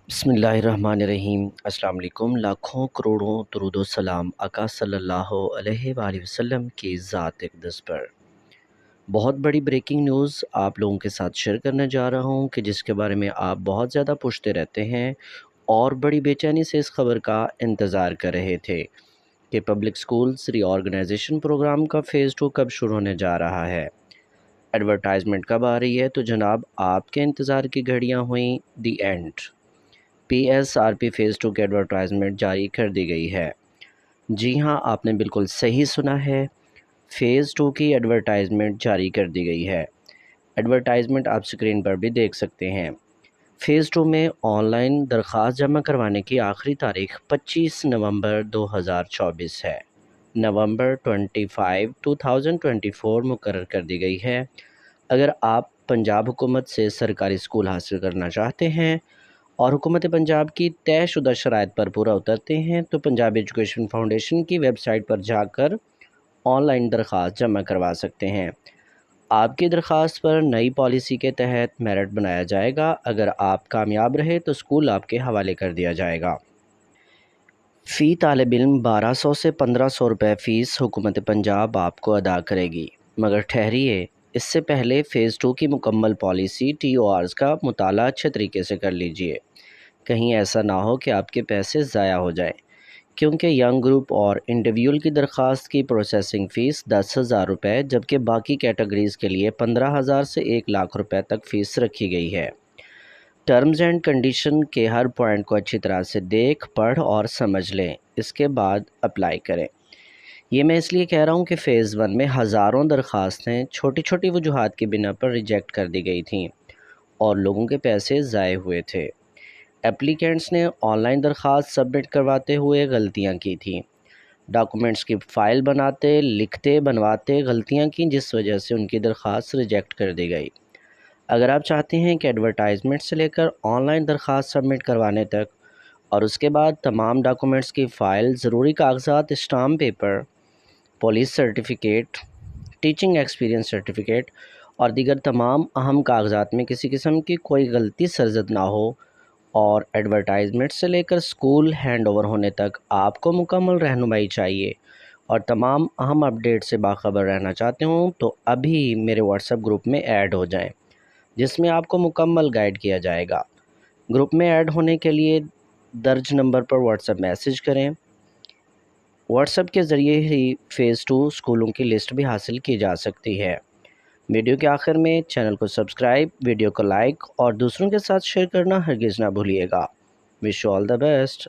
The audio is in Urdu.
بسم اللہ الرحمن الرحیم۔ السلام علیکم۔ لاکھوں کروڑوں درود و سلام آقا صلی اللہ علیہ وآلہ وسلم کی ذات اقدس پر۔ بہت بڑی بریکنگ نیوز آپ لوگوں کے ساتھ شیئر کرنے جا رہا ہوں کہ جس کے بارے میں آپ بہت زیادہ پوچھتے رہتے ہیں اور بڑی بے چینی سے اس خبر کا انتظار کر رہے تھے کہ پبلک سکولز ری آرگنائزیشن پروگرام کا فیز 2 کب شروع ہونے جا رہا ہے، ایڈورٹائزمنٹ کب آ رہی ہے۔ تو جناب آپ کے انتظار کی گھڑیاں ہوئیں the end. P S R P phase 2 کی ایڈورٹائزمنٹ جاری کر دی گئی ہے۔ جی ہاں، آپ نے بالکل صحیح سنا ہے، فیز 2 کی ایڈورٹائزمنٹ جاری کر دی گئی ہے۔ ایڈورٹائزمنٹ آپ سکرین پر بھی دیکھ سکتے ہیں۔ فیز 2 میں آن لائن درخواست جمع کروانے کی آخری تاریخ 25 نومبر 2024 ہے۔ نومبر 25، 2024 مقرر کر دی گئی ہے۔ اگر آپ پنجاب حکومت سے سرکاری اسکول حاصل کرنا چاہتے ہیں اور حکومت پنجاب کی طے شدہ شرائط پر پورا اترتے ہیں تو پنجاب ایجوکیشن فاؤنڈیشن کی ویب سائٹ پر جا کر آن لائن درخواست جمع کروا سکتے ہیں۔ آپ کی درخواست پر نئی پالیسی کے تحت میرٹ بنایا جائے گا۔ اگر آپ کامیاب رہے تو اسکول آپ کے حوالے کر دیا جائے گا۔ فی طالب علم 1200 سے 1500 روپے فیس حکومت پنجاب آپ کو ادا کرے گی، مگر ٹھہریے، اس سے پہلے فیز 2 کی مکمل پالیسی ٹی او آرز کا مطالعہ اچھے طریقے سے کر لیجئے۔ کہیں ایسا نہ ہو کہ آپ کے پیسے ضائع ہو جائیں، کیونکہ ینگ گروپ اور انڈیویول کی درخواست کی پروسیسنگ فیس 10,000 روپے جبکہ باقی کیٹیگریز کے لیے 15,000 سے 1,00,000 روپے تک فیس رکھی گئی ہے۔ ٹرمز اینڈ کنڈیشن کے ہر پوائنٹ کو اچھی طرح سے دیکھ پڑھ اور سمجھ لیں، اس کے بعد اپلائی کریں۔ یہ میں اس لیے کہہ رہا ہوں کہ فیز 1 میں ہزاروں درخواستیں چھوٹی چھوٹی وجوہات کی بنا پر ریجیکٹ کر دی گئی تھیں اور لوگوں کے پیسے ضائع ہوئے تھے۔ ایپلیکینٹس نے آن لائن درخواست سبمٹ کرواتے ہوئے غلطیاں کی تھیں، ڈاکومنٹس کی فائل بناتے، لکھتے، بنواتے غلطیاں کیں، جس وجہ سے ان کی درخواست ریجیکٹ کر دی گئی۔ اگر آپ چاہتے ہیں کہ ایڈورٹائزمنٹ سے لے کر آن لائن درخواست سبمٹ کروانے تک اور اس کے بعد تمام ڈاکومنٹس کی فائل، ضروری کاغذات، stamp paper, police certificate, teaching experience certificate اور دیگر تمام اہم کاغذات میں کسی قسم کی کوئی غلطی سرزد نہ ہو اور ایڈورٹائزمنٹ سے لے کر اسکول ہینڈ اوور ہونے تک آپ کو مکمل رہنمائی چاہیے اور تمام اہم اپڈیٹ سے باخبر رہنا چاہتے ہوں تو ابھی میرے واٹس ایپ گروپ میں ایڈ ہو جائیں، جس میں آپ کو مکمل گائیڈ کیا جائے گا۔ گروپ میں ایڈ ہونے کے لیے درج نمبر پر واٹس ایپ میسج کریں۔ واٹس ایپ کے ذریعے ہی فیز 2 اسکولوں کی لسٹ بھی حاصل کی جا سکتی ہے۔ ویڈیو کے آخر میں چینل کو سبسکرائب، ویڈیو کو لائک اور دوسروں کے ساتھ شیئر کرنا ہرگز نہ بھولیے گا۔ Wish you all the best.